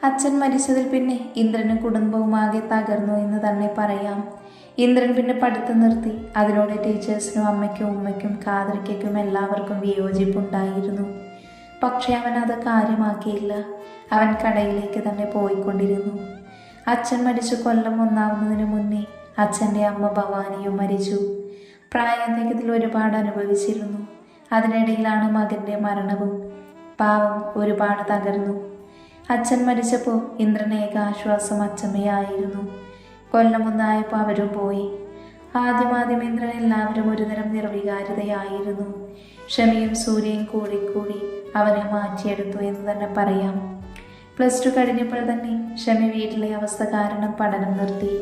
അച്ഛൻ മരിച്ചതിൽ പിന്നെ ഇന്ദ്രനും കുടുംബവും ആകെ തകർന്നു എന്ന് തന്നെ പറയാം. ഇന്ദ്രൻ പിന്നെ പഠിത്തം നിർത്തി. അതിനോട് ടീച്ചേഴ്സിനും അമ്മയ്ക്കും ഉമ്മയ്ക്കും കാതറിക്കും എല്ലാവർക്കും വിയോജിപ്പുണ്ടായിരുന്നു. പക്ഷെ അവൻ അത് കാര്യമാക്കിയില്ല. അവൻ കടയിലേക്ക് തന്നെ പോയിക്കൊണ്ടിരുന്നു. അച്ഛൻ മരിച്ചു കൊല്ലം ഒന്നാവുന്നതിന് മുന്നേ അച്ഛൻ്റെ അമ്മ ഭവാനിയും മരിച്ചു. പ്രായാധിക്യത്തിൽ ഒരുപാട് അനുഭവിച്ചിരുന്നു. അതിനിടയിലാണ് മകൻ്റെ മരണവും. പാവം ഒരുപാട് തകർന്നു. അച്ഛൻ മരിച്ചപ്പോൾ ഇന്ദ്രനേക ആശ്വാസം അച്ഛമ്മയായിരുന്നു. കൊല്ലമൊന്നായപ്പോൾ അവരും പോയി. ആദ്യം ഇന്ദ്രൻ എല്ലാവരും ഒരുതരം നിർവികാരതയായിരുന്നു. ക്ഷമയും സൂര്യയും കൂടി അവനെ മാറ്റിയെടുത്തു എന്ന് തന്നെ പറയാം. +2 കഴിഞ്ഞപ്പോൾ തന്നെ ക്ഷമി വീട്ടിലെ അവസ്ഥ കാരണം പഠനം നിർത്തി.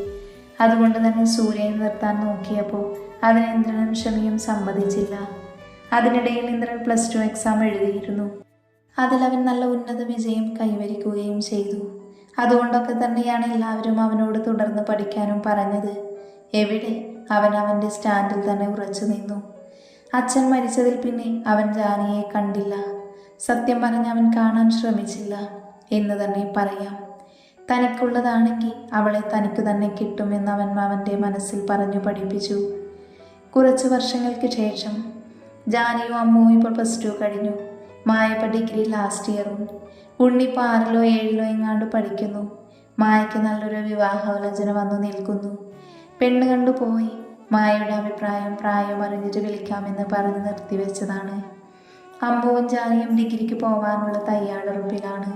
അതുകൊണ്ട് തന്നെ സൂര്യനെ നിർത്താൻ നോക്കിയപ്പോൾ അതിന് ഇന്ദ്രനും ക്ഷമയും സമ്മതിച്ചില്ല. അതിനിടയിൽ ഇന്ദ്രൻ +2 എക്സാം എഴുതിയിരുന്നു. അതിലവൻ നല്ല ഉന്നത വിജയം കൈവരിക്കുകയും ചെയ്തു. അതുകൊണ്ടൊക്കെ തന്നെയാണ് എല്ലാവരും അവനോട് തുടർന്ന് പഠിക്കാനും പറഞ്ഞത്. എവിടെ അവൻ അവൻ്റെ സ്റ്റാൻഡിൽ തന്നെ ഉറച്ചു നിന്നു. അച്ഛൻ മരിച്ചതിൽ പിന്നെ അവൻ ജാനിയെ കണ്ടില്ല. സത്യം പറഞ്ഞ് അവൻ കാണാൻ ശ്രമിച്ചില്ല എന്ന് തന്നെ പറയാം. തനിക്കുള്ളതാണെങ്കിൽ അവളെ തനിക്ക് തന്നെ കിട്ടുമെന്ന് അവൻ അവൻ്റെ മനസ്സിൽ പറഞ്ഞു പഠിപ്പിച്ചു. കുറച്ച് വർഷങ്ങൾക്ക് ശേഷം ജാനിയും അമ്മുവും ഇപ്പോൾ +2 കഴിഞ്ഞു. മായപ്പ ഡിഗ്രി ലാസ്റ്റ് ഇയറും. ഉണ്ണിപ്പോൾ 6ലോ 7ലോ എങ്ങാണ്ട് പഠിക്കുന്നു. മായയ്ക്ക് നല്ലൊരു വിവാഹാലോചന വന്നു നിൽക്കുന്നു. പെണ്ണ് കണ്ടുപോയി. മായയുടെ അഭിപ്രായം പ്രായം അറിഞ്ഞിട്ട് വിളിക്കാമെന്ന് പറഞ്ഞ് നിർത്തിവെച്ചതാണ്. അമ്മുവും ജാനിയും ഡിഗ്രിക്ക് പോവാനുള്ള തയ്യാറെടുപ്പിലാണ്.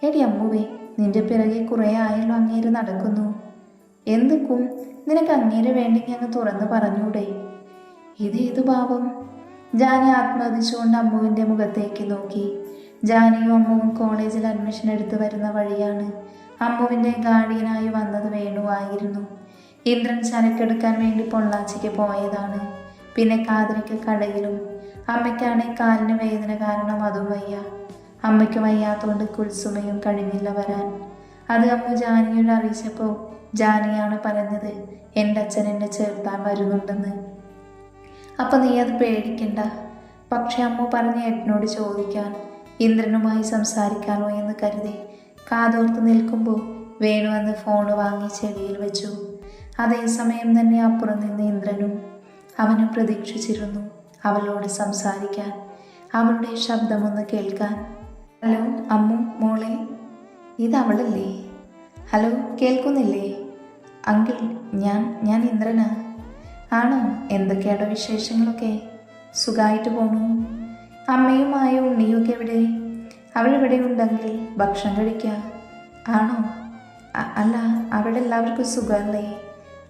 എടി അമ്മുവേ, നിന്റെ പിറകെ കുറേ ആയല്ലോ അങ്ങേര് നടക്കുന്നു. എന്തൊക്കും നിനക്ക് അങ്ങേര് വേണ്ടെങ്കിൽ അങ്ങ് തുറന്ന് പറഞ്ഞൂടെ? ഇതേതു ഭാവം? ജാനി ആത്മഹതിച്ചുകൊണ്ട് അമ്മുവിൻ്റെ മുഖത്തേക്ക് നോക്കി. ജാനിയും അമ്മുവും കോളേജിൽ അഡ്മിഷൻ എടുത്ത് വരുന്ന വഴിയാണ്. അമ്മുവിൻ്റെ ഗാർഡിയനായി വന്നത് വേണുവായിരുന്നു. ഇന്ദ്രൻ ചരക്കെടുക്കാൻ വേണ്ടി പൊള്ളാച്ചിക്ക് പോയതാണ്. പിന്നെ കാതറിക്ക് കടയിലും. അമ്മയ്ക്കാണെങ്കിൽ കാലിന് വേദന കാരണം അതും വയ്യ. അമ്മയ്ക്ക് വയ്യാത്തതുകൊണ്ട് കുൽസുമയും കഴിഞ്ഞില്ല വരാൻ. അത് അമ്മു ജാനിയോട് അറിയിച്ചപ്പോൾ ജാനിയാണ് പറഞ്ഞത് എൻ്റെ അച്ഛൻ എന്നെ ചേർത്താൻ വരുന്നുണ്ടെന്ന്. അപ്പം നീ അത് പേടിക്കണ്ട. പക്ഷെ അമ്മ പറഞ്ഞ ഏട്ടനോട് ചോദിക്കാൻ, ഇന്ദ്രനുമായി സംസാരിക്കാനോ എന്ന് കരുതി കാതോർത്ത് നിൽക്കുമ്പോൾ വേണു വന്ന് ഫോൺ വാങ്ങി ചെവിയിൽ വെച്ചു. അതേസമയം തന്നെ അപ്പുറം നിന്ന് ഇന്ദ്രനും അവനും പ്രതീക്ഷിച്ചിരുന്നു അവളോട് സംസാരിക്കാൻ, അവളുടെ ശബ്ദമൊന്ന് കേൾക്കാൻ. ഹലോ അമ്മു മോളെ, ഇതവളല്ലേ? ഹലോ, കേൾക്കുന്നില്ലേ? അങ്കിൾ, ഞാൻ ഇന്ദ്രനാ. ആണോ? എന്തൊക്കെയാണോ വിശേഷങ്ങളൊക്കെ? സുഖമായിട്ട് പോണു. അമ്മയും ആയോ ഉണ്ണിയും ഒക്കെ എവിടെ? അവളിവിടെ ഉണ്ടെങ്കിൽ ഭക്ഷണം കഴിക്കാം. ആണോ? അല്ല, അവിടെ എല്ലാവർക്കും സുഖമല്ലേ?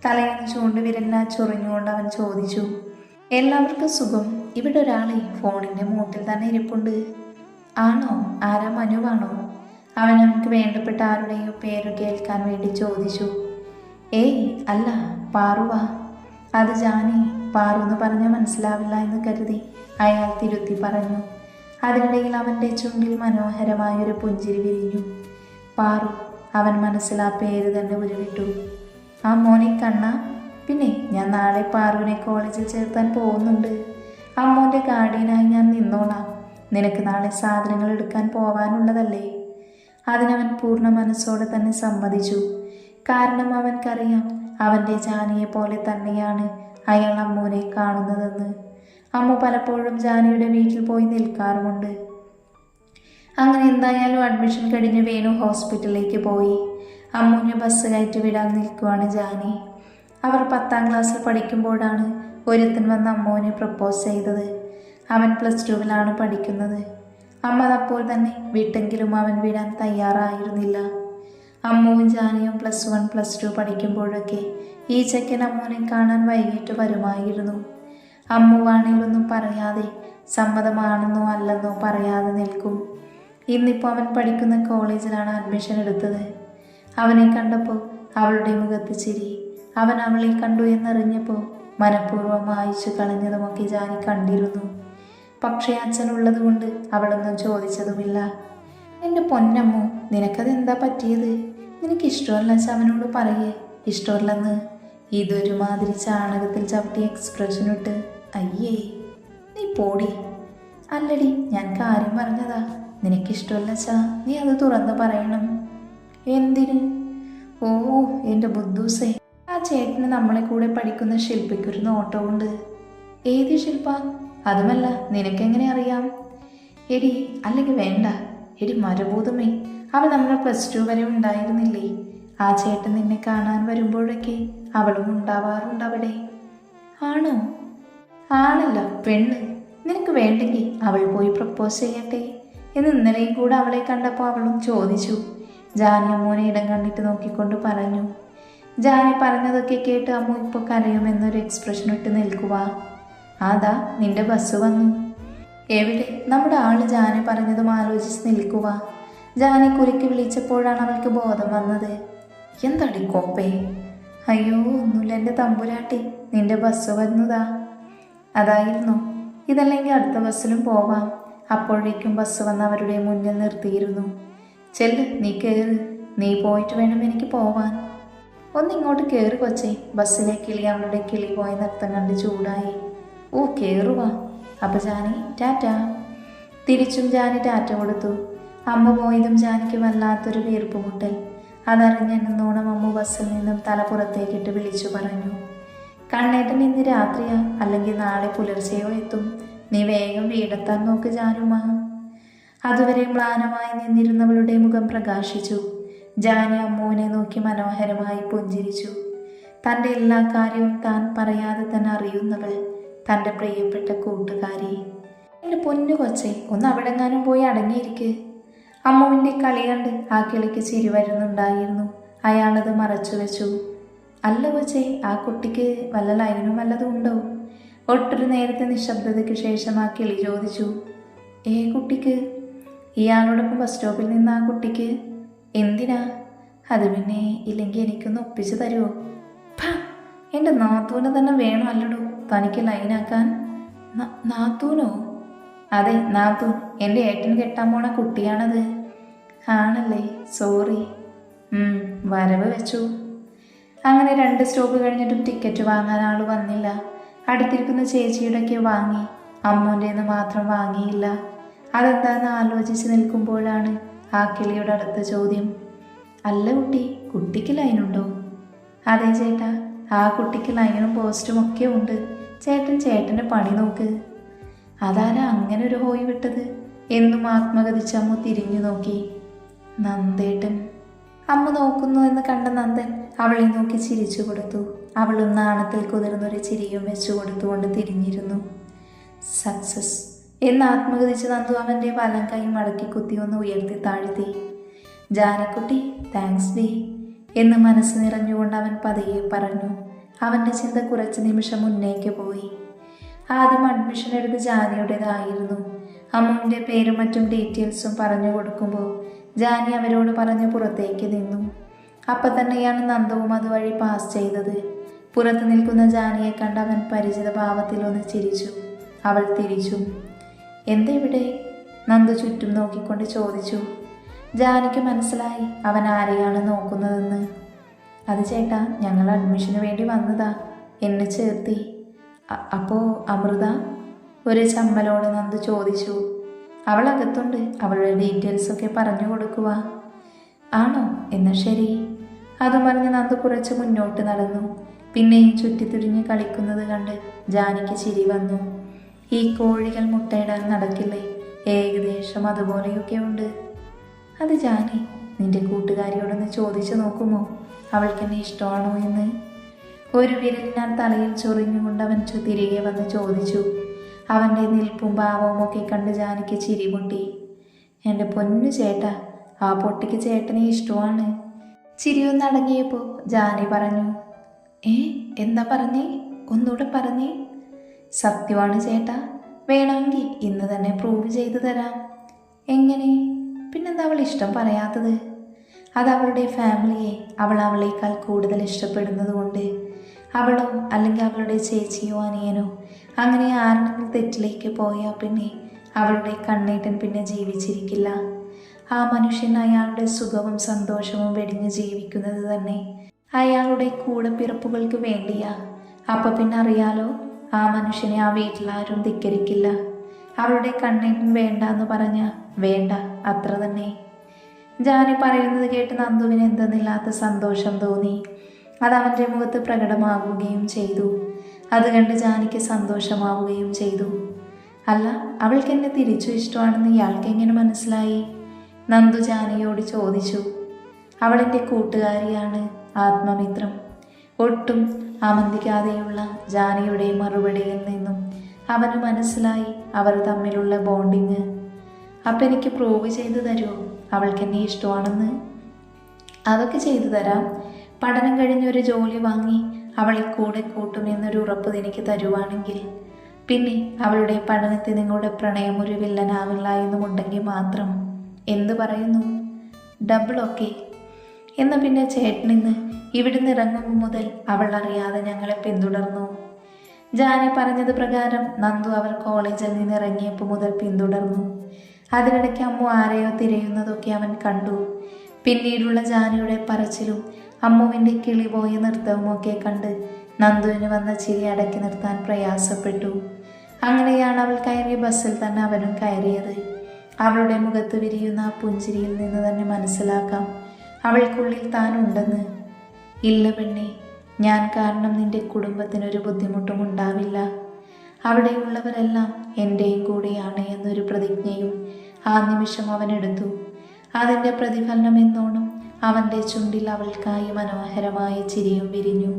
തലയെന്ന് ചൂണ്ടുവിരലിനാ ചൊറിഞ്ഞുകൊണ്ട് അവൻ ചോദിച്ചു. എല്ലാവർക്കും സുഖം. ഇവിടെ ഒരാളെ ഫോണിൻ്റെ മൂട്ടിൽ തന്നെ ഇരിപ്പുണ്ട്. ആണോ? ആരാ? മനുവാണോ? അവൻ അവർക്ക് വേണ്ടപ്പെട്ട ആരുടെയോ പേര് കേൾക്കാൻ വേണ്ടി ചോദിച്ചു. ഏയ് അല്ല, പാറുവാ. അത് ജാനി. പാറു എന്ന് പറഞ്ഞാൽ മനസ്സിലാവില്ല എന്ന് കരുതി അയാൾ തിരുത്തി പറഞ്ഞു. അതിനിടയിൽ അവൻ്റെ ചുണ്ടിൽ മനോഹരമായൊരു പുഞ്ചിരി വിരിഞ്ഞു. പാറു. അവൻ മനസ്സിൽ ആ പേര് തന്നെ ഉരുവിട്ടു. ആ മോനെ കണ്ണ, പിന്നെ ഞാൻ നാളെ പാറുവിനെ കോളേജിൽ ചേർത്താൻ പോകുന്നുണ്ട്. അമ്മോൻ്റെ ഗാർഡിയനായി ഞാൻ നിന്നോളാം. നിനക്ക് നാളെ സാധനങ്ങൾ എടുക്കാൻ പോവാനുള്ളതല്ലേ? അതിനവൻ പൂർണ്ണ മനസ്സോടെ തന്നെ സമ്മതിച്ചു. കാരണം അവൻക്കറിയാം അവൻ്റെ ജാനിയെ പോലെ തന്നെയാണ് അയാൾ അമ്മുവിനെ കാണുന്നതെന്ന്. അമ്മു പലപ്പോഴും ജാനിയുടെ വീട്ടിൽ പോയി നിൽക്കാറുമുണ്ട്. അങ്ങനെ എന്തായാലും അഡ്മിഷൻ കഴിഞ്ഞ് വേണു ഹോസ്പിറ്റലിലേക്ക് പോയി. അമ്മുവിനെ ബസ് കയറ്റി വിടാൻ നിൽക്കുവാണ് ജാനി. അവർ 10ാം ക്ലാസ്സിൽ പഠിക്കുമ്പോഴാണ് ഒരുത്തൻ വന്ന് അമ്മുവിനെ പ്രപ്പോസ് ചെയ്തത്. അവൻ +2 പഠിക്കുന്നത്. അമ്മ അപ്പോൾ തന്നെ വിട്ടെങ്കിലും അവൻ വിടാൻ തയ്യാറായിരുന്നില്ല. അമ്മുവും ജാനിയും +1 +2 പഠിക്കുമ്പോഴൊക്കെ ഈ ചെക്കൻ അമ്മുവിനെ കാണാൻ വൈകിട്ട് വരുമായിരുന്നു. അമ്മുവാണേലൊന്നും പറയാതെ സമ്മതമാണെന്നോ അല്ലെന്നോ പറയാതെ നിൽക്കും. ഇന്നിപ്പോൾ അവൻ പഠിക്കുന്ന കോളേജിലാണ് അഡ്മിഷൻ എടുത്തത്. അവനെ കണ്ടപ്പോൾ അവളുടെ മുഖത്ത് ചിരി. അവൻ അവളെ കണ്ടു എന്നറിഞ്ഞപ്പോൾ മനഃപൂർവ്വം വായിച്ചു കളഞ്ഞതുമൊക്കെ ജാനി കണ്ടിരുന്നു. പക്ഷേ അച്ഛനുള്ളത് കൊണ്ട് അവളൊന്നും ചോദിച്ചതുമില്ല. എൻ്റെ പൊന്നമ്മു, നിനക്കതെന്താ പറ്റിയത്? നിനക്കിഷ്ടമല്ല അവനോട് പറയേ ഇഷ്ടമല്ലെന്ന്. ഇതൊരുമാതിരി ചാണകത്തിൽ ചവിട്ടി എക്സ്പ്രഷൻ ഇട്ട്. അയ്യേ, നീ പോടി. അല്ലടി, ഞാൻ കാര്യം പറഞ്ഞതാ. നിനക്കിഷ്ടമല്ല നീ അത് തുറന്ന് പറയണം. എന്തിന്? ഓ, എൻ്റെ ബുദ്ധൂസേ, ആ ചേട്ടന് നമ്മളെ കൂടെ പഠിക്കുന്ന ശില്പയ്ക്കൊരു നോട്ടമുണ്ട്. ഏത് ശില്പ? അതുമല്ല, നിനക്കെങ്ങനെ അറിയാം? എടി, അല്ലെങ്കിൽ വേണ്ട. എടി മരഭൂതമേ, അവൾ നമ്മളെ +2 വരെ ഉണ്ടായിരുന്നില്ലേ? ആ ചേട്ടൻ നിന്നെ കാണാൻ വരുമ്പോഴൊക്കെ അവളും ഉണ്ടാവാറുണ്ട് അവിടെ. ആണോ? ആണല്ല, പെണ്ണ്. നിനക്ക് വേണ്ടെങ്കിൽ അവൾ പോയി പ്രപ്പോസ് ചെയ്യട്ടെ എന്ന് ഇന്നലെയും കൂടെ അവളെ കണ്ടപ്പോൾ അവളും ചോദിച്ചു. ജാനി അമ്മൂനെ ഇടം കണ്ടിട്ട് നോക്കിക്കൊണ്ട് പറഞ്ഞു. ജാനി പറഞ്ഞതൊക്കെ കേട്ട് അമ്മു ഇപ്പോൾ കരയുമെന്നൊരു എക്സ്പ്രഷൻ ഇട്ട് നിൽക്കുക. അതാ നിന്റെ ബസ് വന്നു. എവിടെ? നമ്മുടെ ആള് ജാനി പറഞ്ഞതും ആലോചിച്ച് നിൽക്കുക. ജാനി കുലുക്കി വിളിച്ചപ്പോഴാണ് അവൾക്ക് ബോധം വന്നത്. എന്താടി കോപ്പേ? അയ്യോ, ഒന്നുമില്ല എൻ്റെ തമ്പുരാട്ടി, നിന്റെ ബസ് വരുന്നതാ. അതായിരുന്നു. ഇതല്ലെങ്കിൽ അടുത്ത ബസ്സിലും പോവാം. അപ്പോഴേക്കും ബസ് വന്ന് അവരുടെ മുന്നിൽ നിർത്തിയിരുന്നു. ചെല്ല്, നീ കയറ്. നീ പോയിട്ട് വേണം എനിക്ക് പോവാൻ. ഒന്നിങ്ങോട്ട് കയറി കൊച്ചേ. ബസ്സിലെ കിളി അവളുടെ കിളി പോയ നൃത്തം കണ്ട് ചൂടായി. ഓ, കയറുവാ. അപ്പം ജാനി ടാറ്റ. തിരിച്ചും ജാനി ടാറ്റ കൊടുത്തു. അമ്മ പോയതും ജാനിക്ക് വല്ലാത്തൊരു വീർപ്പുമുട്ടൽ. അതറിഞ്ഞെന്നോണം അമ്മ ബസ്സിൽ നിന്നും തല പുറത്തേക്കിട്ട് വിളിച്ചു പറഞ്ഞു. കണ്ണേട്ടൻ ഇന്ന് രാത്രിയാ, അല്ലെങ്കിൽ നാളെ പുലർച്ചെയോ എത്തും. നീ വേഗം വീടെത്താൻ നോക്ക് ജാനുമാ. അതുവരെ മ്ലാനമായി നിന്നിരുന്നവളുടെ മുഖം പ്രകാശിച്ചു. ജാനി അമ്മുവിനെ നോക്കി മനോഹരമായി പുഞ്ചിരിച്ചു. തൻ്റെ എല്ലാ കാര്യവും താൻ പറയാതെ തന്നെ അറിയുന്നവൾ, തൻ്റെ പ്രിയപ്പെട്ട കൂട്ടുകാരി. എൻ്റെ പൊന്നു കൊച്ചേ, ഒന്ന് അവിടെങ്ങാനും പോയി അടങ്ങിയിരിക്ക്. അമ്മുവിൻ്റെ കളി കണ്ട് ആ കിളിക്ക് ചിരി വരുന്നുണ്ടായിരുന്നു. അയാളത് മറച്ചു വെച്ചു. അല്ല കൊച്ചേ, ആ കുട്ടിക്ക് വല്ല ലൈനും വല്ലതും ഉണ്ടോ? ഒട്ടൊരു നേരത്തെ നിശബ്ദതയ്ക്ക് ശേഷം ആ കിളി ചോദിച്ചു. കുട്ടിക്ക്? ഇയാളോടൊപ്പം ബസ് സ്റ്റോപ്പിൽ നിന്ന് ആ കുട്ടിക്ക്. എന്തിനാ? അത് പിന്നെ ഇല്ലെങ്കിൽ എനിക്കൊന്ന് ഒപ്പിച്ചു തരുമോ? എൻ്റെ നാത്തൂനെ തന്നെ വേണോ അല്ലടോ തനിക്ക് ലൈനാക്കാൻ? നാത്തൂനോ? അതെ, നാത്തൂൻ. എൻ്റെ ഏട്ടൻ കെട്ടാൻ പോണ കുട്ടിയാണത്. ആണല്ലേ? സോറി. വരവ് വെച്ചു. അങ്ങനെ 2 സ്റ്റോപ്പ് കഴിഞ്ഞിട്ടും ടിക്കറ്റ് വാങ്ങാൻ ആൾ വന്നില്ല. അടുത്തിരിക്കുന്ന ചേച്ചിയുടെയൊക്കെ വാങ്ങി, അമ്മൂൻ്റെന്ന് മാത്രം വാങ്ങിയില്ല. അതെന്താണെന്ന് ആലോചിച്ച് നിൽക്കുമ്പോഴാണ് ആ കിളിയുടെ അടുത്ത ചോദ്യം. അല്ല കുട്ടി, കുട്ടിക്ക് ലൈനുണ്ടോ? അതെ ചേട്ടാ, ആ കുട്ടിക്ക് ലൈനും പോസ്റ്റും ഒക്കെ ഉണ്ട്. ചേട്ടൻ്റെ പണി നോക്ക്. അതാരാ അങ്ങനെ ഒരു ഹോയ് വിട്ടത്? എന്നും ആത്മകഥിച്ച് അമ്മ തിരിഞ്ഞു നോക്കി. നന്ദേട്ടൻ. അമ്മ നോക്കുന്നു എന്ന് കണ്ട നന്ദൻ അവളെ നോക്കി ചിരിച്ചു കൊടുത്തു. അവളും നാണത്തിൽ കുതിർന്നൊരു ചിരിയും വെച്ചു കൊടുത്തുകൊണ്ട് തിരിഞ്ഞിരുന്നു. സക്സസ് എന്ന് ആത്മകഥിച്ച് നന്ദു അവൻ്റെ വലം കൈ മടക്കി കുത്തി ഒന്ന് ഉയർത്തി താഴ്ത്തി. ജാനിക്കുട്ടി, താങ്ക്സ് ഡേ എന്ന് മനസ്സ് നിറഞ്ഞുകൊണ്ട് അവൻ പതിയെ പറഞ്ഞു. അവൻ്റെ ചിന്ത കുറച്ച് നിമിഷം മുന്നേക്ക് പോയി. ആദ്യം അഡ്മിഷൻ എടുത്ത് ജാനിയുടേതായിരുന്നു. അമ്മുവിൻ്റെ പേരും മറ്റും ഡീറ്റെയിൽസും പറഞ്ഞു കൊടുക്കുമ്പോൾ ജാനി അവരോട് പറഞ്ഞ് പുറത്തേക്ക് നിന്നു. അപ്പം തന്നെയാണ് നന്ദവും അതുവഴി പാസ് ചെയ്തത്. പുറത്ത് നിൽക്കുന്ന ജാനിയെ കണ്ട് അവൻ പരിചിത ഭാവത്തിൽ ഒന്ന് ചിരിച്ചു. അവൾ തിരിച്ചു. എന്തെവിടെ? നന്ദു ചുറ്റും നോക്കിക്കൊണ്ട് ചോദിച്ചു. ജാനിക്ക് മനസ്സിലായി അവൻ ആരെയാണ് നോക്കുന്നതെന്ന്. അത് ചേട്ടാ, ഞങ്ങൾ അഡ്മിഷന് വേണ്ടി വന്നതാ. എന്നെ ചേർത്തി. അപ്പോൾ അമൃത? ഒരു ചമ്മലോട് നന്ദു ചോദിച്ചു. അവൾ അകത്തുണ്ട്. അവളുടെ ഡീറ്റെയിൽസൊക്കെ പറഞ്ഞു കൊടുക്കുക. ആണോ? എന്നാൽ ശരി. അതും പറഞ്ഞ് നന്ദു കുറച്ച് മുന്നോട്ട് നടന്നു. പിന്നെയും ചുറ്റിത്തിരിഞ്ഞ് കളിക്കുന്നത് കണ്ട് ജാനിക്ക് ചിരി വന്നു. ഈ കോഴികൾ മുട്ടയിടാൻ നടക്കില്ലേ? ഏകദേശം അതുപോലെയൊക്കെ ഉണ്ട്. അത് ജാനി, നിന്റെ കൂട്ടുകാരിയോടൊന്ന് ചോദിച്ചു നോക്കുമോ അവൾക്കെന്നെ ഇഷ്ടമാണോ എന്ന്? ഒരു വിരലിനാൽ തലയിൽ ചൊറിഞ്ഞുകൊണ്ട് അവൻ തിരികെ വന്ന് ചോദിച്ചു. അവൻ്റെ നിൽപ്പും ഭാവവും ഒക്കെ കണ്ട് ജാനിക്ക് ചിരി പൊട്ടി. എൻ്റെ പൊന്നു ചേട്ടാ, ആ പൊട്ടിക്ക് ചേട്ടനെ ഇഷ്ടമാണ്. ചിരിയൊന്നടങ്ങിയപ്പോൾ ജാനി പറഞ്ഞു. എന്താ പറഞ്ഞേ? ഒന്നുകൂടെ പറഞ്ഞേ. സത്യമാണ് ചേട്ടാ. വേണമെങ്കിൽ ഇന്ന് തന്നെ പ്രൂവ് ചെയ്തു തരാം. എങ്ങനെ? പിന്നെന്താ അവൾ ഇഷ്ടം പറയാത്തത്? അത് അവളുടെ ഫാമിലിയെ അവളേക്കാൾ കൂടുതൽ ഇഷ്ടപ്പെടുന്നത് കൊണ്ട്. അവളോ അല്ലെങ്കിൽ അവളുടെ ചേച്ചിയോ അനിയനോ അങ്ങനെ ആരെങ്കിലും തെറ്റിലേക്ക് പോയാൽ പിന്നെ അവളുടെ കണ്ണേട്ടൻ പിന്നെ ജീവിച്ചിരിക്കില്ല. ആ മനുഷ്യൻ അയാളുടെ സുഖവും സന്തോഷവും വെടിഞ്ഞ് ജീവിക്കുന്നത് തന്നെ അയാളുടെ കൂടപ്പിറപ്പുകൾക്ക് വേണ്ടിയാ. അപ്പം പിന്നെ അറിയാലോ, ആ മനുഷ്യനെ ആ വീട്ടിലാരും ധിക്കരിക്കില്ല. അവളുടെ കണ്ണേട്ടൻ വേണ്ട എന്ന് പറഞ്ഞാൽ വേണ്ട, അത്ര തന്നെ. ജാനി പറയുന്നത് കേട്ട് നന്ദുവിന് എന്തെന്നില്ലാത്ത സന്തോഷം തോന്നി. അത് അവൻ്റെ മുഖത്ത് പ്രകടമാകുകയും ചെയ്തു. അത് കണ്ട് ജാനിക്ക് സന്തോഷമാവുകയും ചെയ്തു. അല്ല, അവൾക്ക് എന്നെ തിരിച്ചു ഇഷ്ടമാണെന്ന് ഇയാൾക്ക് എങ്ങനെ മനസ്സിലായി? നന്ദു ജാനിയോട് ചോദിച്ചു. അവളെൻ്റെ കൂട്ടുകാരിയാണ്, ആത്മമിത്രം. ഒട്ടും ആമന്തിക്കാതെയുള്ള ജാനിയുടെ മറുപടിയിൽ നിന്നും അവന് മനസ്സിലായി അവർ തമ്മിലുള്ള ബോണ്ടിങ്. അപ്പം എനിക്ക് പ്രൂവ് ചെയ്തു തരുമോ അവൾക്ക് എന്നെ ഇഷ്ടമാണെന്ന്? അതൊക്കെ ചെയ്തു തരാം. പഠനം കഴിഞ്ഞൊരു ജോലി വാങ്ങി അവളെ കൂടെ കൂട്ടുമെന്നൊരു ഉറപ്പ് എനിക്ക് തരുവാണെങ്കിൽ. പിന്നെ അവളുടെ പഠനത്തിൽ നിങ്ങളുടെ പ്രണയം ഒരു വില്ലനാവില്ല എന്നുമുണ്ടെങ്കിൽ മാത്രം. എന്തു പറയുന്നു? Double okay. എന്നാൽ പിന്നെ ചേട്ടനിന്ന് ഇവിടുന്ന് ഇറങ്ങുമ്പോൾ മുതൽ അവൾ അറിയാതെ ഞങ്ങളെ പിന്തുടർന്നു. ജാനി പറഞ്ഞത് പ്രകാരം നന്ദു അവർ കോളേജിൽ നിന്ന് ഇറങ്ങിയപ്പോൾ മുതൽ പിന്തുടർന്നു. അതിനിടയ്ക്ക് അമ്മു ആരെയോ തിരയുന്നതൊക്കെ അവൻ കണ്ടു. പിന്നീടുള്ള ജാനിയുടെ പറച്ചിലും അമ്മുവിൻ്റെ കിളിപോയ നൃത്തവുമൊക്കെ കണ്ട് നന്ദുവിന് വന്ന ചിരി അടക്കി നിർത്താൻ പ്രയാസപ്പെട്ടു. അങ്ങനെയാണ് അവൾ കയറിയ ബസ്സിൽ തന്നെ അവനും കയറിയത്. അവളുടെ മുഖത്ത് വിരിയുന്ന ആ പുഞ്ചിരിയിൽ നിന്ന് തന്നെ മനസ്സിലാക്കാം അവൾക്കുള്ളിൽ താനുണ്ടെന്ന്. ഇല്ല പെണ്ണെ, ഞാൻ കാരണം നിന്റെ കുടുംബത്തിനൊരു ബുദ്ധിമുട്ടും ഉണ്ടാവില്ല. അവിടെയുള്ളവരെല്ലാം എൻ്റെയും കൂടെയാണ് എന്നൊരു പ്രതിജ്ഞയും ആ നിമിഷം അവനെടുത്തു. അതിൻ്റെ പ്രതിഫലനം എന്നോണം അവൻ്റെ ചുണ്ടിൽ അവൾക്കായി മനോഹരമായ ചിരിയും വിരിഞ്ഞു.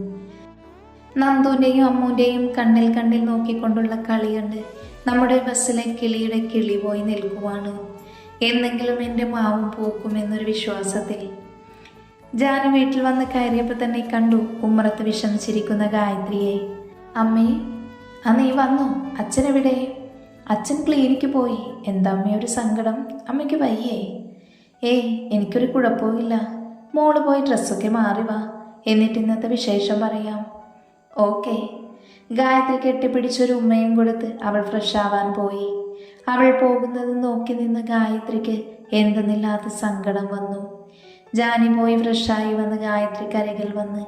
നന്ദുവിൻ്റെയും അമ്മുവിൻ്റെയും കണ്ണിൽ കണ്ണിൽ നോക്കിക്കൊണ്ടുള്ള കളി കണ്ട് നമ്മുടെ ബസ്സിലെ കിളിയുടെ കിളി പോയി നിൽക്കുവാണ്. എന്നെങ്കിലും എൻ്റെ മാവും പൂക്കുമെന്നൊരു വിശ്വാസത്തിൽ. ജാനി വീട്ടിൽ വന്ന് കയറിയപ്പോൾ തന്നെ കണ്ടു ഉമ്മറത്ത് വിഷമിച്ചിരിക്കുന്ന ഗായത്രിയെ. അമ്മേ, നീ വന്നോ? അച്ഛനെവിടെ? അച്ഛൻ ക്ലിനിക്ക് പോയി. എന്താ അമ്മേ ഒരു സങ്കടം? അമ്മയ്ക്ക് വയ്യേ? ഏയ്, എനിക്കൊരു കുഴപ്പമില്ല. മോള് പോയി ഡ്രസ്സൊക്കെ മാറി വാ, എന്നിട്ട് ഇന്നത്തെ വിശേഷം പറയാം. ഓക്കെ. ഗായത്രി കെട്ടിപ്പിടിച്ചൊരു ഉമ്മയും കൊടുത്ത് അവൾ ഫ്രഷ് ആവാൻ പോയി. അവൾ പോകുന്നത് നോക്കി നിന്ന ഗായത്രിക്ക് എന്തെന്നില്ലാത്ത സങ്കടം വന്നു. ജാനി പോയി ഫ്രഷായി വന്ന് ഗായത്രിക്കരികിൽ വന്ന്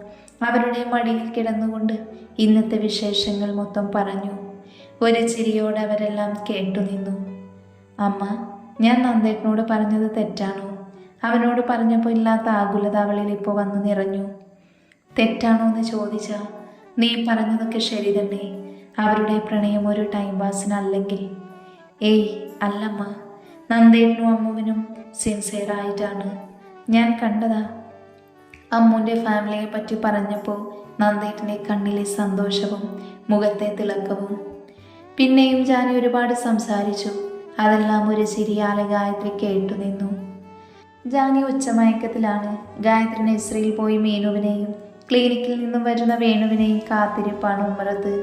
അവരുടെ മടിയിൽ കിടന്നുകൊണ്ട് ഇന്നത്തെ വിശേഷങ്ങൾ മൊത്തം പറഞ്ഞു. ഒരു ചിരിയോടെ അവരെല്ലാം കേട്ടുനിന്നു. അമ്മ, ഞാൻ നന്ദേട്ടനോട് പറഞ്ഞത് തെറ്റാണോ? അവനോട് പറഞ്ഞപ്പോൾ ഇല്ലാത്ത ആകുലത അവളിൽ ഇപ്പോൾ വന്ന് നിറഞ്ഞു. തെറ്റാണോ എന്ന് ചോദിച്ചാൽ നീ പറഞ്ഞതൊക്കെ ശരി തന്നെ. അവരുടെ പ്രണയം ഒരു ടൈം പാസിനല്ലെങ്കിൽ. ഏയ് അല്ലമ്മ, നന്ദേട്ടനും അമ്മുവിനും സിൻസിയറായിട്ടാണ്. ഞാൻ കണ്ടതാ. അമ്മുവിൻ്റെ ഫാമിലിയെ പറ്റി പറഞ്ഞപ്പോൾ നന്ദേട്ടൻ്റെ കണ്ണിലെ സന്തോഷവും മുഖത്തെ തിളക്കവും. പിന്നെയും ജാനി ഒരുപാട് സംസാരിച്ചു. അതെല്ലാം ഒരു ചിരിയാലെ ഗായത്രി കേട്ടു നിന്നു. ജാനി ഉച്ചമയക്കത്തിലാണ്. ഗായത്രി നഴ്സറിയിൽ പോയി മീനുവിനെയും ക്ലിനിക്കിൽ നിന്നും വരുന്ന വേണുവിനെയും കാത്തിരിപ്പാണ് ഉമ്മറത്ത്.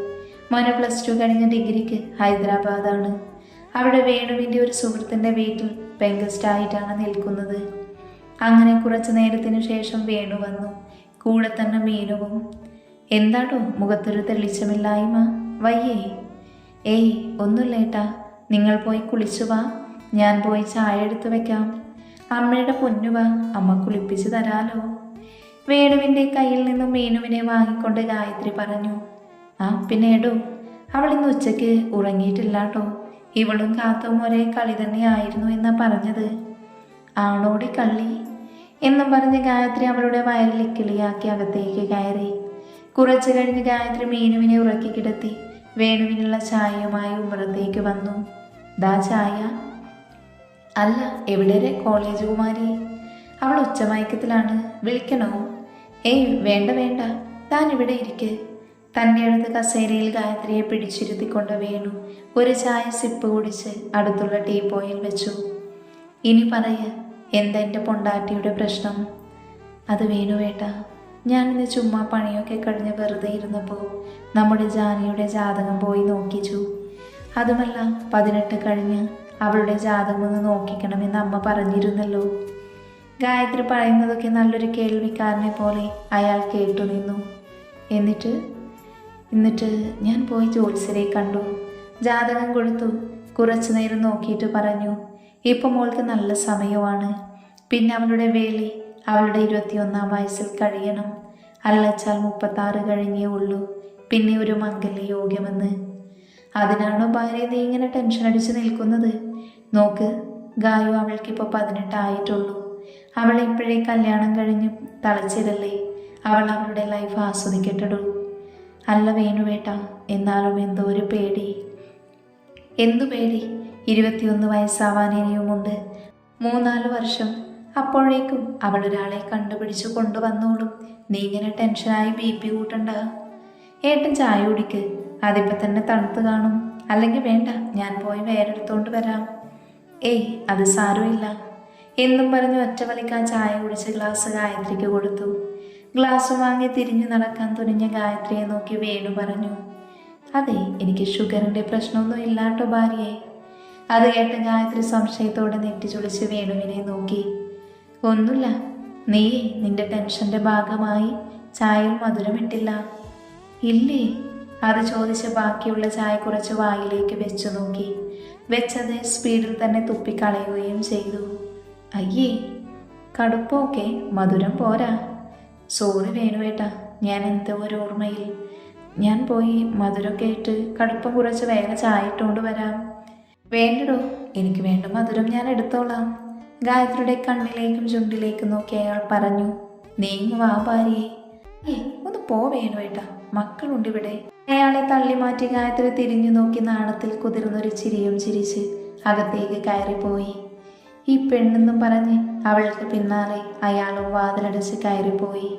മനു +2 കഴിഞ്ഞ ഡിഗ്രിക്ക് ഹൈദരാബാദാണ്. അവിടെ വേണുവിൻ്റെ ഒരു സുഹൃത്തിൻ്റെ വീട്ടിൽ പെങ്കസ്റ്റായിട്ടാണ് നിൽക്കുന്നത്. അങ്ങനെ കുറച്ചു നേരത്തിനു ശേഷം വേണു വന്നു. കൂടെ തന്നെ മീനുവും. എന്താടോ മുഖത്തൊരു തെളിച്ചമില്ലായ്മ? വയ്യേ? ഏയ് ഒന്നുമില്ലേട്ടാ, നിങ്ങൾ പോയി കുളിച്ചു വാ, ഞാൻ പോയി ചായ എടുത്തു വെക്കാം. അമ്മയുടെ പൊന്നുവാ, അമ്മ കുളിപ്പിച്ചു തരാലോ. വേണുവിൻ്റെ കയ്യിൽ നിന്നും മീനുവിനെ വാങ്ങിക്കൊണ്ട് ഗായത്രി പറഞ്ഞു. പിന്നെ എടോ, അവൾ ഇന്ന് ഉച്ചയ്ക്ക് ഉറങ്ങിയിട്ടില്ലാട്ടോ. ഇവളും കാത്തവും ഒരേ കളി തന്നെയായിരുന്നു എന്നാ പറഞ്ഞത്. ആണോടി കള്ളി എന്നും പറഞ്ഞ് ഗായത്രി അവളുടെ വയറിൽ കിളിയാക്കി അകത്തേക്ക് കയറി. കുറച്ചു കഴിഞ്ഞ് ഗായത്രി മീനുവിനെ ഉറക്കി കിടത്തി വേണുവിനുള്ള ചായയുമായി ഉമ്മറത്തേക്ക് വന്നു. ദാ ചായ. അല്ല, എവിടെ കോളേജ് കുമാരി? അവൾ ഉച്ചമയക്കത്തിലാണ്, വിളിക്കണോ? ഏയ് വേണ്ട വേണ്ട, താൻ ഇവിടെ ഇരിക്ക്. തൻ്റെ അടുത്ത് കസേരയിൽ ഗായത്രിയെ പിടിച്ചിരുത്തിക്കൊണ്ട് വേണു ഒരു ചായ സിപ്പ് കുടിച്ച് അടുത്തുള്ള ടീപ്പോയിൽ വെച്ചു. ഇനി പറയ, എന്താ എൻ്റെ പൊണ്ടാട്ടിയുടെ പ്രശ്നം? അത് വേണുവേട്ട, ഞാനിന്ന് ചുമ്മാ പണിയൊക്കെ കഴിഞ്ഞ് വെറുതെ ഇരുന്നപ്പോൾ നമ്മുടെ ജാനിയുടെ ജാതകം പോയി നോക്കിച്ചു. അതുമല്ല 18 കഴിഞ്ഞ് അവളുടെ ജാതകം ഒന്ന് നോക്കിക്കണമെന്ന് അമ്മ പറഞ്ഞിരുന്നല്ലോ. ഗായത്രി പറയുന്നതൊക്കെ നല്ലൊരു കേൾവിക്കാരനെ പോലെ അയാൾ കേട്ടു നിന്നു. എന്നിട്ട് ഞാൻ പോയി ജ്യോത്സ്യരെ കണ്ടു, ജാതകം കൊടുത്തു. കുറച്ചു നേരം നോക്കിയിട്ട് പറഞ്ഞു, ഇപ്പം മോൾക്ക് നല്ല സമയമാണ്. പിന്നെ അവളുടെ വേളി അവളുടെ 21-ാം വയസ്സിൽ കഴിയണം. അല്ലച്ചാൽ 36 കഴിഞ്ഞേ ഉള്ളൂ. പിന്നെ ഒരു മംഗല്യ യോഗ്യമെന്ന്. അതിനാണോ ഭാര്യ നീ ഇങ്ങനെ ടെൻഷൻ അടിച്ച് നിൽക്കുന്നത്? നോക്ക്, ഗായു അവൾക്കിപ്പോൾ 18 ആയിട്ടുള്ളൂ. അവൾ ഇപ്പോഴേ കല്യാണം കഴിഞ്ഞു തളച്ചിടല്ലേ, അവൾ അവളുടെ ലൈഫ് ആസ്വദിക്കട്ടടൂ. അല്ല വേണുവേട്ട, എന്നാലും എന്തോ ഒരു പേടി. എന്തു പേടി? 21 വയസ്സാവാൻ ഇനിയുമുണ്ട്, 3-4 വർഷം. അപ്പോഴേക്കും അവൾ ഒരാളെ കണ്ടുപിടിച്ചു കൊണ്ടുവന്നോളും. നീ ഇങ്ങനെ ടെൻഷനായി BP കൂട്ടണ്ട. ഏട്ടൻ ചായ കുടിക്ക്, അതിപ്പോൾ തന്നെ തണുത്ത് കാണും. അല്ലെങ്കിൽ വേണ്ട, ഞാൻ പോയി വേറെടുത്തോണ്ട് വരാം. ഏയ് അത് സാരമില്ല എന്നും പറഞ്ഞ് ഒറ്റ വലിക്കാൻ ചായ കുടിച്ച് ഗ്ലാസ് ഗായത്രിക്ക് കൊടുത്തു. ഗ്ലാസ് വാങ്ങി തിരിഞ്ഞു നടക്കാൻ തുനിഞ്ഞ ഗായത്രിയെ നോക്കി വേണു പറഞ്ഞു, അതെ, എനിക്ക് ഷുഗറിൻ്റെ പ്രശ്നമൊന്നും ഇല്ലാട്ടോ ഭാര്യയെ. അത് കേട്ട് ഗായത്രി സംശയത്തോടെ നെറ്റി ചുളിച്ച് വേണുവിനെ നോക്കി. ഒന്നുമില്ല, നീ നിന്റെ ടെൻഷൻ്റെ ഭാഗമായി ചായയിൽ മധുരമിട്ടില്ല. ഇല്ലേ? അത് ചോദിച്ച് ബാക്കിയുള്ള ചായ കുറച്ച് വായിലേക്ക് വെച്ചു നോക്കി. വെച്ചത് സ്പീഡിൽ തന്നെ തുപ്പിക്കളയുകയും ചെയ്തു. അയ്യേ, കടുപ്പൊക്കെ, മധുരം പോരാ. സോറി വേണുവേട്ട, ഞാൻ എന്തോ ഒരു ഓർമ്മയിൽ. ഞാൻ പോയി മധുരമൊക്കെ ഇട്ട് കടുപ്പം കുറച്ച് വേഗം ചായ ഇട്ടുകൊണ്ട് വരാം. വേണ്ടടോ, എനിക്ക് വേണ്ട മധുരം ഞാൻ എടുത്തോളാം. ഗായത്രിയുടെ കണ്ണിലേക്കും ചുണ്ടിലേക്കും നോക്കി അയാൾ പറഞ്ഞു. നീങ്ങു വാ ഭാര്യയെ. ഒന്ന് പോ വേണുവേട്ട, മക്കളുണ്ട് ഇവിടെ. അയാളെ തള്ളി മാറ്റി ഗായത്രി തിരിഞ്ഞു നോക്കി നാണത്തിൽ കുതിർന്നൊരു ചിരിയും ചിരിച്ച് അകത്തേക്ക് കയറിപ്പോയി. ഈ പെണ്ണെന്നും പറഞ്ഞ് അവൾക്ക് പിന്നാലെ അയാളും വാതിലടച്ച് കയറിപ്പോയി.